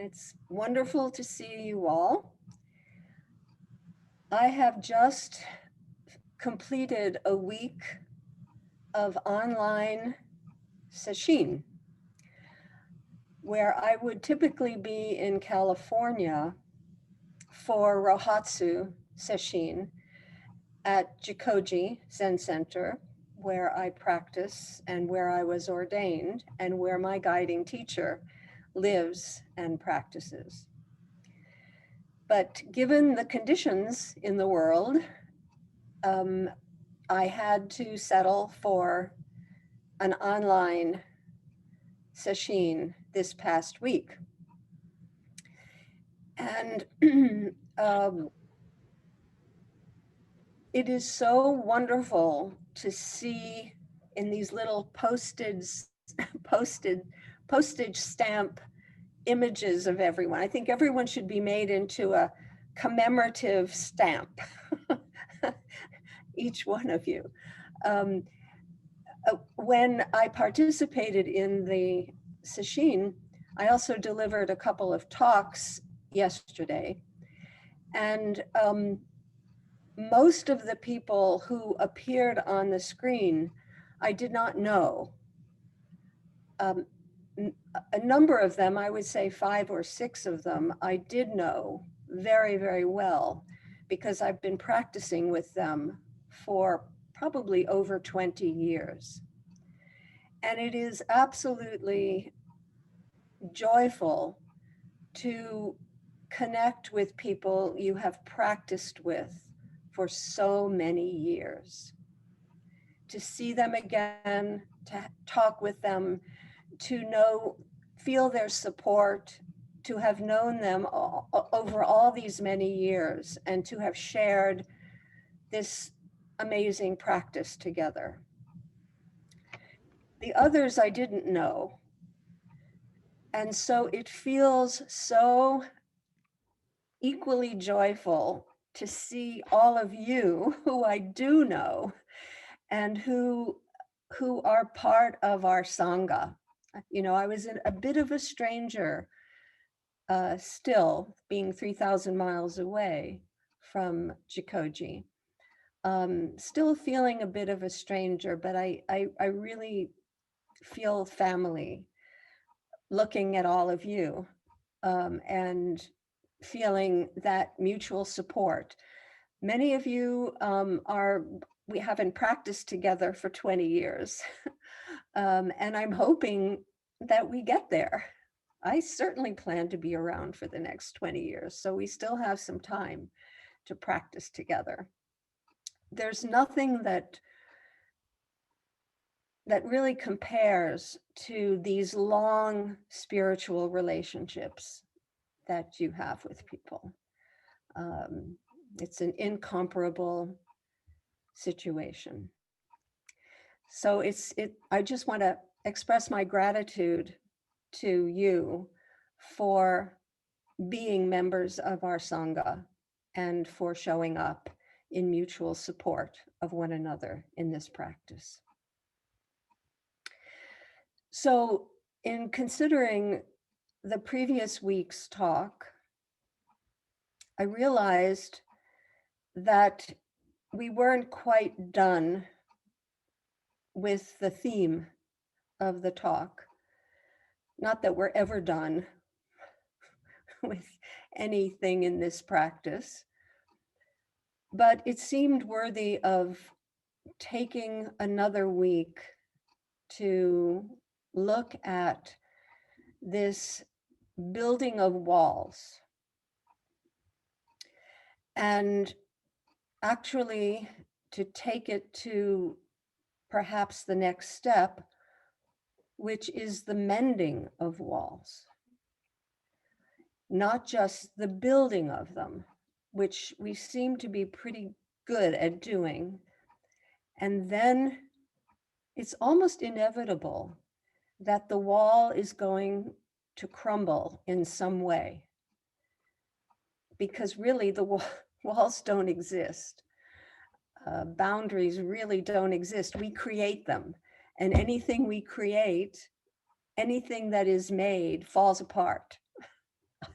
It's wonderful to see you all. I have just completed a week of online sesshin, where I would typically be in California for Rohatsu sesshin at Jikoji Zen Center, where I practice and where I was ordained and where my guiding teacher lives and practices. But given the conditions in the world, I had to settle for an online sesshin this past week. And it is so wonderful to see in these little postage stamp images of everyone. I think everyone should be made into a commemorative stamp, each one of you. When I participated in the sesshin, I also delivered a couple of talks yesterday. And most of the people who appeared on the screen, I did not know. A number of them, I would say 5 or 6 of them, I did know very, very well because I've been practicing with them for probably over 20 years. And it is absolutely joyful to connect with people you have practiced with for so many years. To see them again, to talk with them, to feel their support, to have known them over all these many years and to have shared this amazing practice together. The others I didn't know. And so it feels so equally joyful to see all of you who I do know and who are part of our Sangha. You know, I was a bit of a stranger still, being 3,000 miles away from Jikoji. Still feeling a bit of a stranger, but I really feel family looking at all of you and feeling that mutual support. Many of you we haven't practiced together for 20 years. And I'm hoping that we get there. I certainly plan to be around for the next 20 years, so we still have some time to practice together. There's nothing that really compares to these long spiritual relationships that you have with people. It's an incomparable situation. So I just want to express my gratitude to you for being members of our Sangha and for showing up in mutual support of one another in this practice. So in considering the previous week's talk, I realized that we weren't quite done with the theme of the talk. Not that we're ever done with anything in this practice, but it seemed worthy of taking another week to look at this building of walls and actually to take it to perhaps the next step, which is the mending of walls. Not just the building of them, which we seem to be pretty good at doing. And then it's almost inevitable that the wall is going to crumble in some way, because really the walls don't exist. Boundaries really don't exist. We create them, and anything we create, anything that is made falls apart.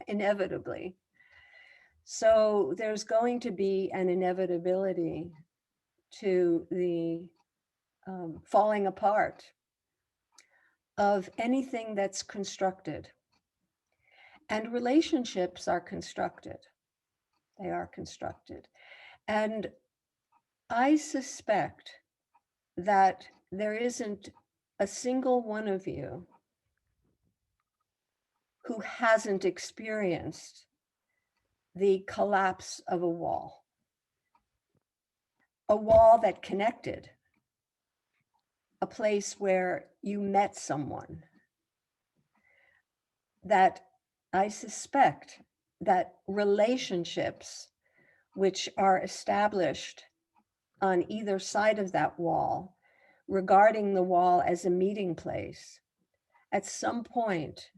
inevitably. So there's going to be an inevitability to the falling apart of anything that's constructed. And relationships are constructed. They are constructed. And I suspect that there isn't a single one of you who hasn't experienced the collapse of a wall that connected, a place where you met someone, that I suspect that relationships which are established on either side of that wall, regarding the wall as a meeting place, at some point,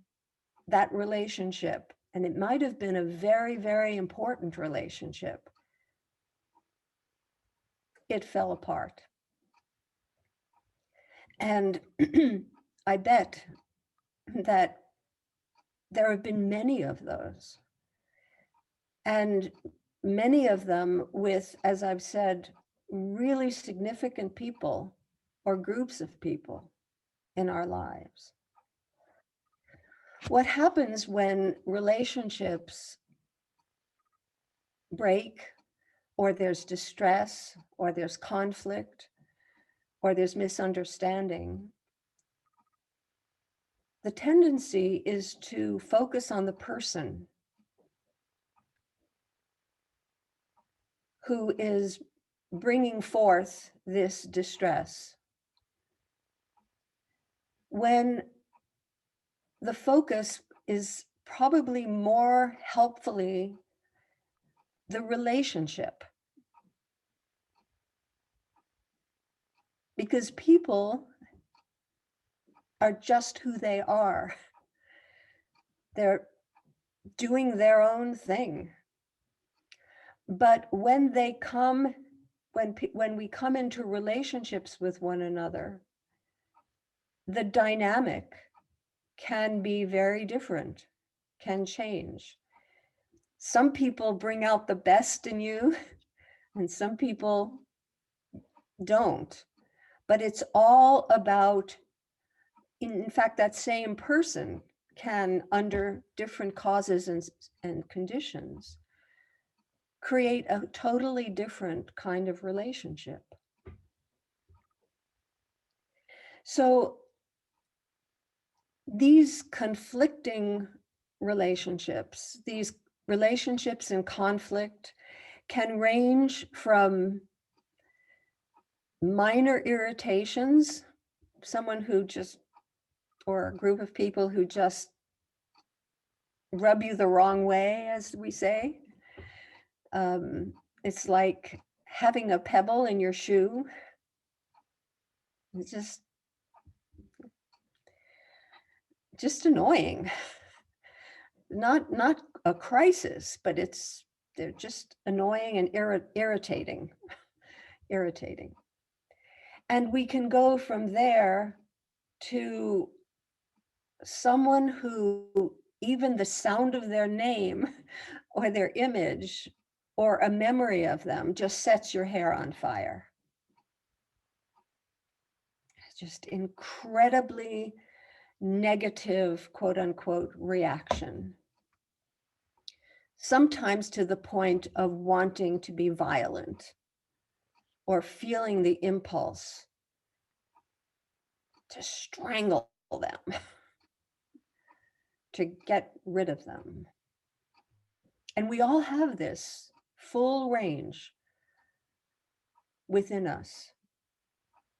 that relationship, and it might have been a very, very important relationship, it fell apart. And I bet that there have been many of those. And many of them with, as I've said, really significant people or groups of people in our lives. What happens when relationships break, or there's distress, or there's conflict, or there's misunderstanding? The tendency is to focus on the person who is bringing forth this distress, when the focus is probably more helpfully the relationship. Because people are just who they are. They're doing their own thing. But when they come, when we come into relationships with one another, the dynamic can be very different, can change. Some people bring out the best in you, and some people don't. But it's all about, in fact, that same person can, under different causes and conditions, create a totally different kind of relationship. So these conflicting relationships, these relationships in conflict, can range from minor irritations, someone who just, or a group of people who just rub you the wrong way, as we say. It's like having a pebble in your shoe. It's just annoying. Not a crisis, but they're just annoying and irritating. And we can go from there to someone who even the sound of their name or their image or a memory of them just sets your hair on fire. Just incredibly negative, quote unquote, reaction. Sometimes to the point of wanting to be violent or feeling the impulse to strangle them, to get rid of them. And we all have this full range within us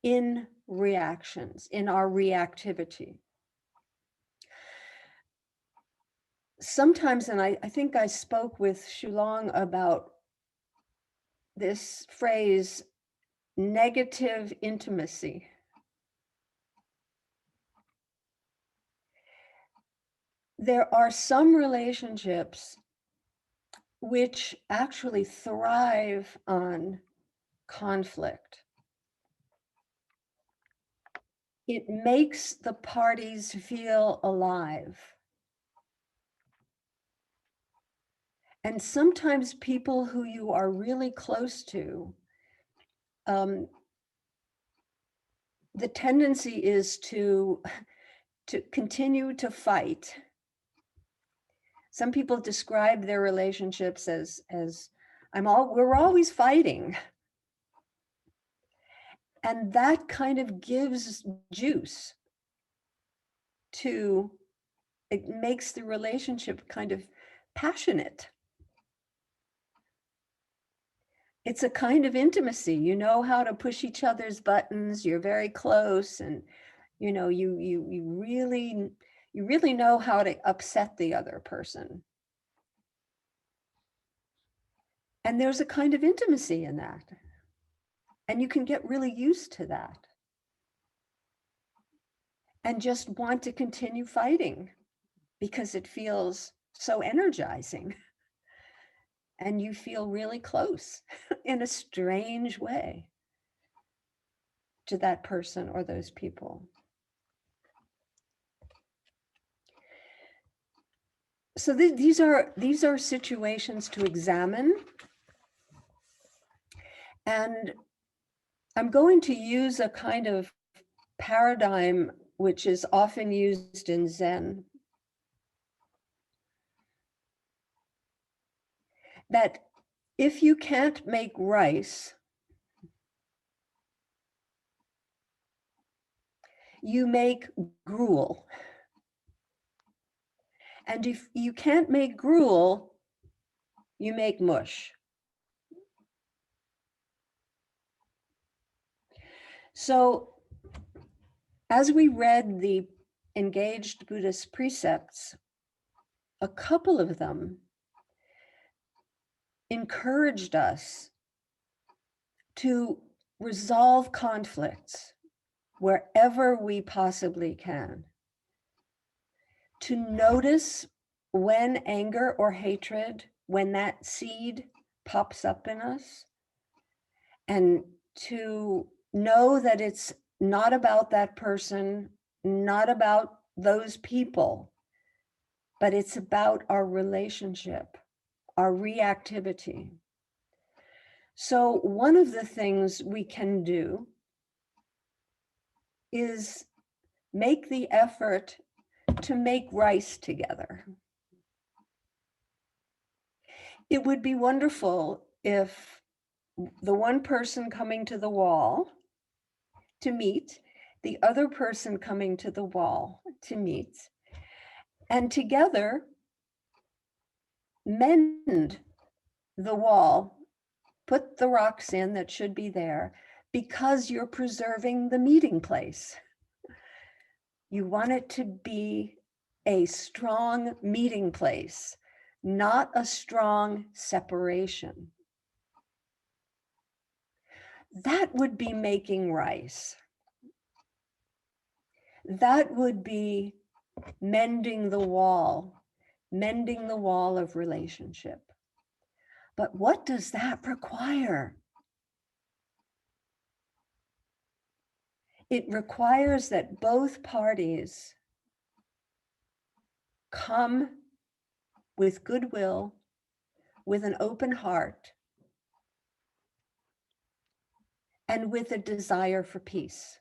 in reactions, in our reactivity. Sometimes, and I think I spoke with Shulong about this phrase, negative intimacy. There are some relationships which actually thrive on conflict. It makes the parties feel alive. And sometimes people who you are really close to, the tendency is to continue to fight. Some people describe their relationships as we're always fighting. And that kind of gives juice to, it makes the relationship kind of passionate. It's a kind of intimacy. You know how to push each other's buttons. You're very close, and you know, you really know how to upset the other person. And there's a kind of intimacy in that. And you can get really used to that and just want to continue fighting because it feels so energizing. And you feel really close in a strange way to that person or those people. So these are situations to examine. And I'm going to use a kind of paradigm which is often used in Zen, that if you can't make rice, you make gruel. And if you can't make gruel, you make mush. So as we read the engaged Buddhist precepts, a couple of them encouraged us to resolve conflicts wherever we possibly can, to notice when anger or hatred, when that seed pops up in us, and to know that it's not about that person, not about those people, but it's about our relationship, our reactivity. So one of the things we can do is make the effort to make rice together. It would be wonderful if the one person coming to the wall to meet, the other person coming to the wall to meet, and together mend the wall, put the rocks in that should be there, because you're preserving the meeting place. You want it to be a strong meeting place, not a strong separation. That would be making rice. That would be mending the wall of relationship. But what does that require? It requires that both parties come with goodwill, with an open heart, and with a desire for peace.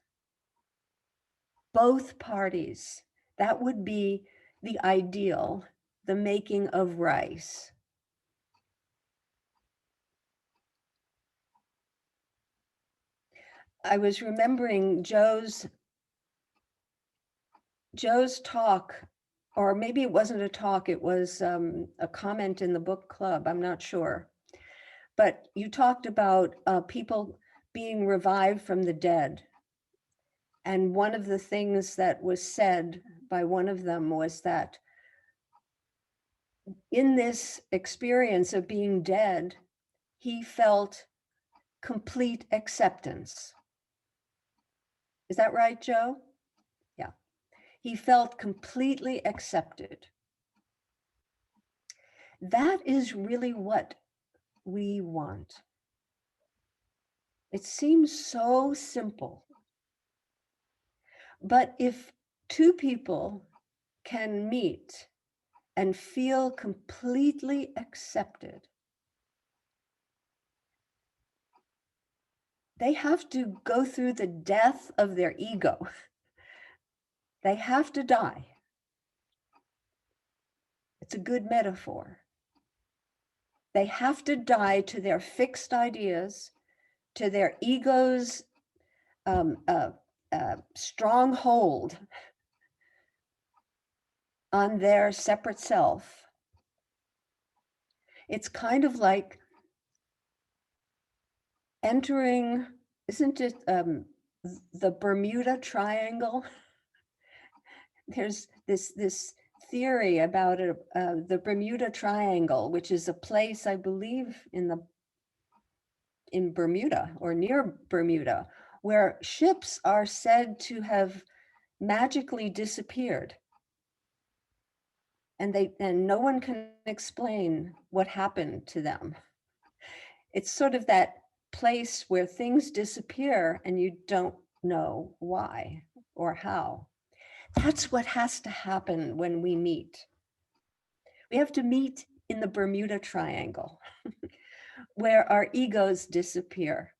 Both parties, that would be the ideal, the making of rice. I was remembering Joe's talk, or maybe it wasn't a talk, it was a comment in the book club, I'm not sure. But you talked about people being revived from the dead. And one of the things that was said by one of them was that in this experience of being dead, he felt complete acceptance. Is that right, Joe? Yeah. He felt completely accepted. That is really what we want. It seems so simple. But if two people can meet and feel completely accepted, they have to go through the death of their ego. They have to die. It's a good metaphor. They have to die to their fixed ideas, to their ego's stronghold on their separate self. It's kind of like entering, isn't it the Bermuda Triangle? There's this theory about the Bermuda Triangle, which is a place, I believe, in Bermuda or near Bermuda, where ships are said to have magically disappeared. And no one can explain what happened to them. It's sort of that place where things disappear and you don't know why or how. That's what has to happen when we meet. We have to meet in the Bermuda Triangle, where our egos disappear,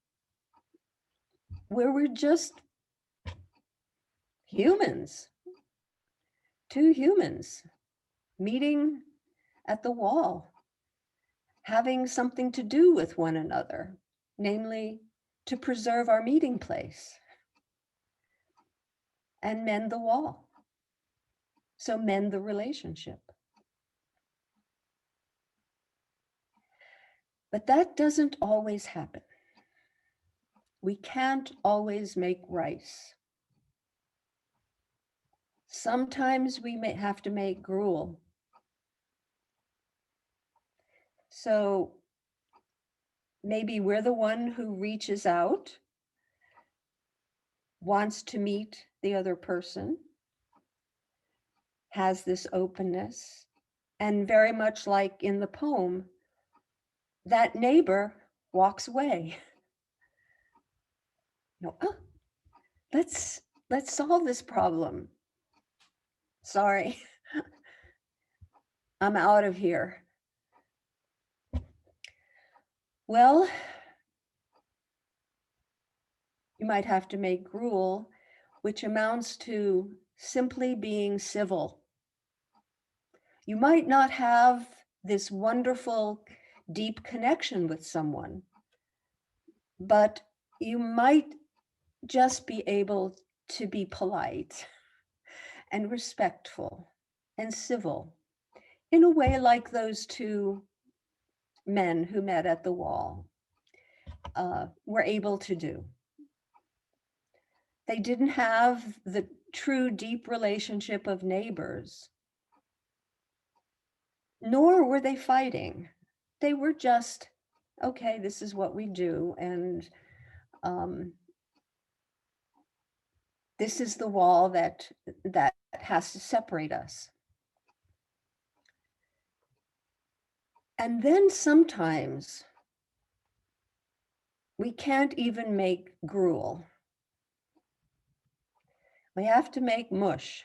where we're just humans, two humans meeting at the wall, having something to do with one another, namely to preserve our meeting place and mend the wall. So mend the relationship. But that doesn't always happen. We can't always make rice. Sometimes we may have to make gruel. So maybe we're the one who reaches out, wants to meet the other person, has this openness, and very much like in the poem, that neighbor walks away. Oh, let's solve this problem. Sorry, I'm out of here. Well, you might have to make gruel, which amounts to simply being civil. You might not have this wonderful, deep connection with someone, but you might just be able to be polite and respectful and civil in a way like those two men who met at the wall were able to do. They didn't have the true deep relationship of neighbors, nor were they fighting. They were just, okay, this is what we do, and this is the wall that has to separate us. And then sometimes we can't even make gruel. We have to make mush.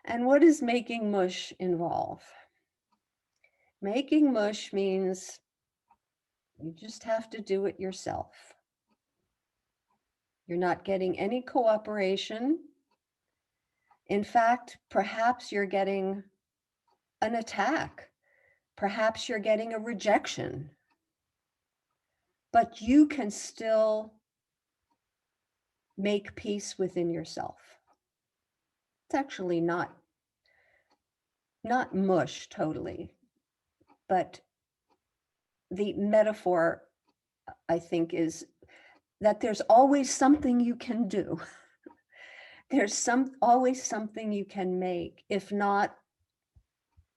And what does making mush involve? Making mush means you just have to do it yourself. You're not getting any cooperation. In fact, perhaps you're getting an attack. Perhaps you're getting a rejection. But you can still make peace within yourself. It's actually not mush totally, but the metaphor, I think, is that there's always something you can do. There's always something you can make, if not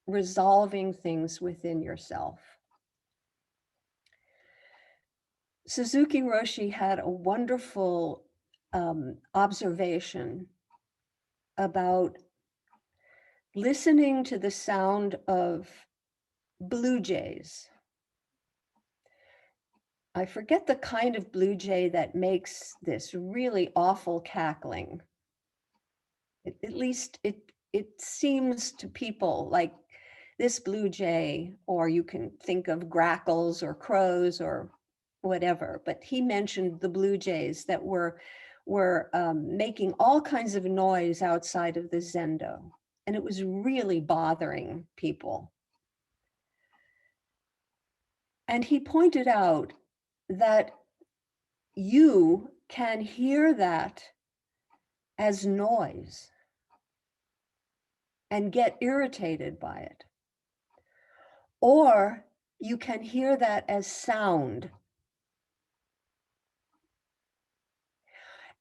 resolving things within yourself. Suzuki Roshi had a wonderful observation about listening to the sound of blue jays. I forget the kind of blue jay that makes this really awful cackling. At least it seems to people like this blue jay, or you can think of grackles or crows or whatever, but he mentioned the blue jays that were making all kinds of noise outside of the zendo, and it was really bothering people. And he pointed out that you can hear that as noise and get irritated by it, or you can hear that as sound.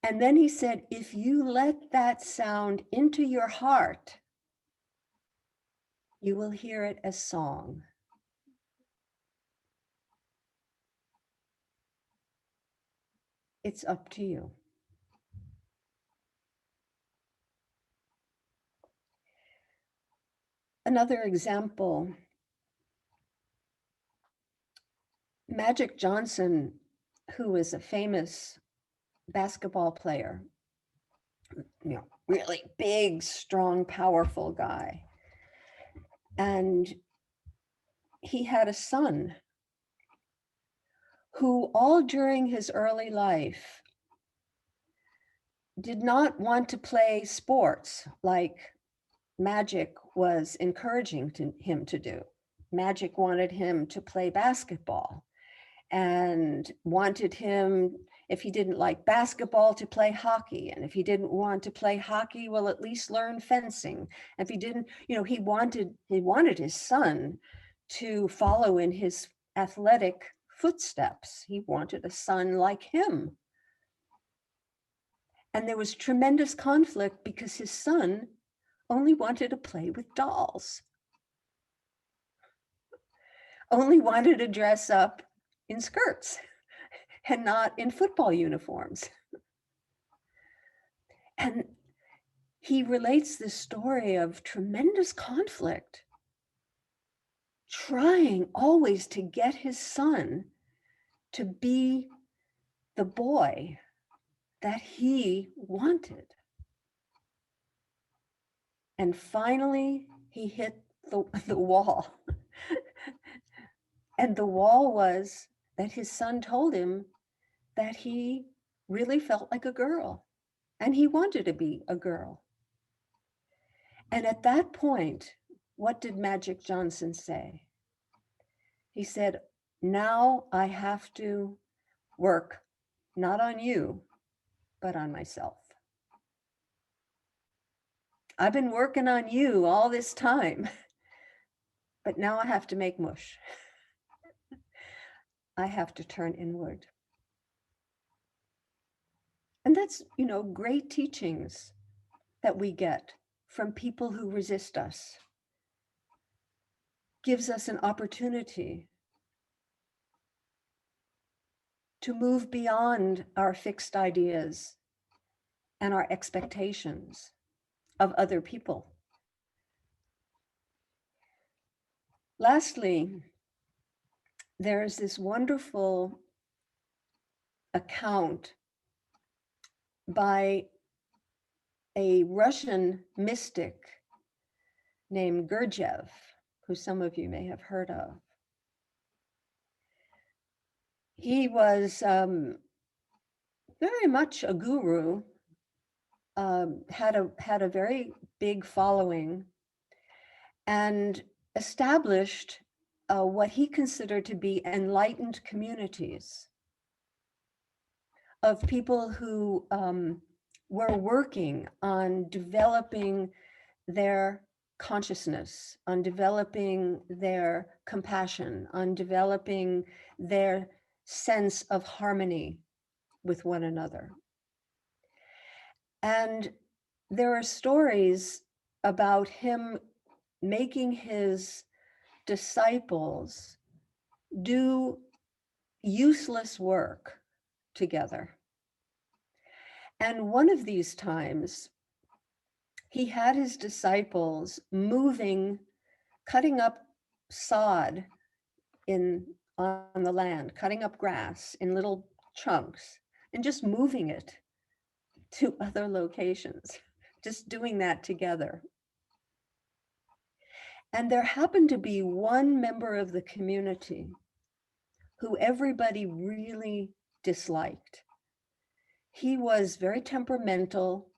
And then he said, if you let that sound into your heart, you will hear it as song. It's up to you. Another example, Magic Johnson, who was a famous basketball player, really big, strong, powerful guy. And he had a son who all during his early life did not want to play sports like Magic was encouraging him to do. Magic wanted him to play basketball and wanted him, if he didn't like basketball, to play hockey. And if he didn't want to play hockey, well, at least learn fencing. If he didn't, he wanted his son to follow in his athletic footsteps. He wanted a son like him. And there was tremendous conflict because his son only wanted to play with dolls, only wanted to dress up in skirts and not in football uniforms. And he relates this story of tremendous conflict, trying always to get his son to be the boy that he wanted. And finally, he hit the wall. And the wall was that his son told him that he really felt like a girl and he wanted to be a girl. And at that point, what did Magic Johnson say? He said, now I have to work not on you, but on myself. I've been working on you all this time, but now I have to make mush. I have to turn inward. And that's, great teachings that we get from people who resist us. Gives us an opportunity to move beyond our fixed ideas and our expectations of other people. Lastly, there's this wonderful account by a Russian mystic named Gurdjieff, who some of you may have heard of. He was very much a guru, had a very big following, and established what he considered to be enlightened communities of people who were working on developing their consciousness, on developing their compassion, on developing their sense of harmony with one another. And there are stories about him making his disciples do useless work together. And one of these times, he had his disciples cutting up sod on the land, cutting up grass in little chunks, and just moving it to other locations. just doing that together. And there happened to be one member of the community who everybody really disliked. He was very temperamental,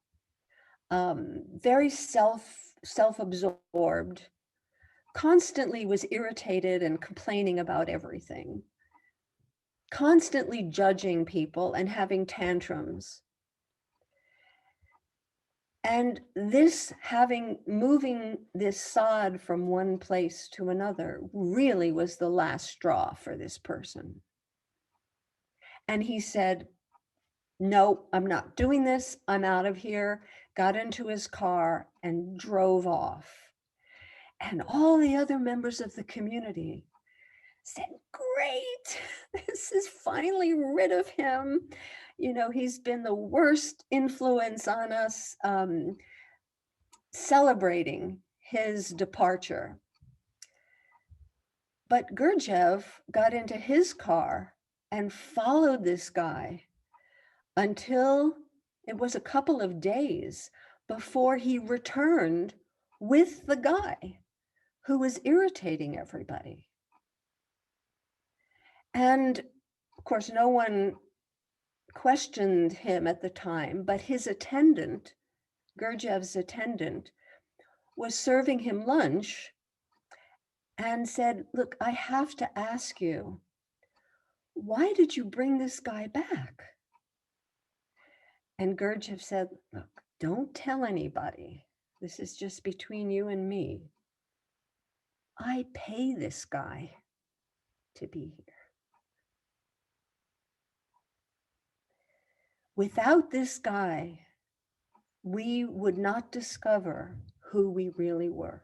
very self-absorbed, constantly was irritated and complaining about everything, constantly judging people and having tantrums. And this moving this sod from one place to another really was the last straw for this person. And he said, no, I'm not doing this. I'm out of here. Got into his car and drove off. And all the other members of the community said, great, this is finally rid of him. You know, he's been the worst influence on us, celebrating his departure. But Gurdjieff got into his car and followed this guy until it was a couple of days before he returned with the guy who was irritating everybody. And of course, no one questioned him at the time, but his attendant, Gurdjieff's attendant, was serving him lunch and said, look, I have to ask you, why did you bring this guy back? And Gurdjieff said, look, don't tell anybody. This is just between you and me. I pay this guy to be here. Without this guy, we would not discover who we really were.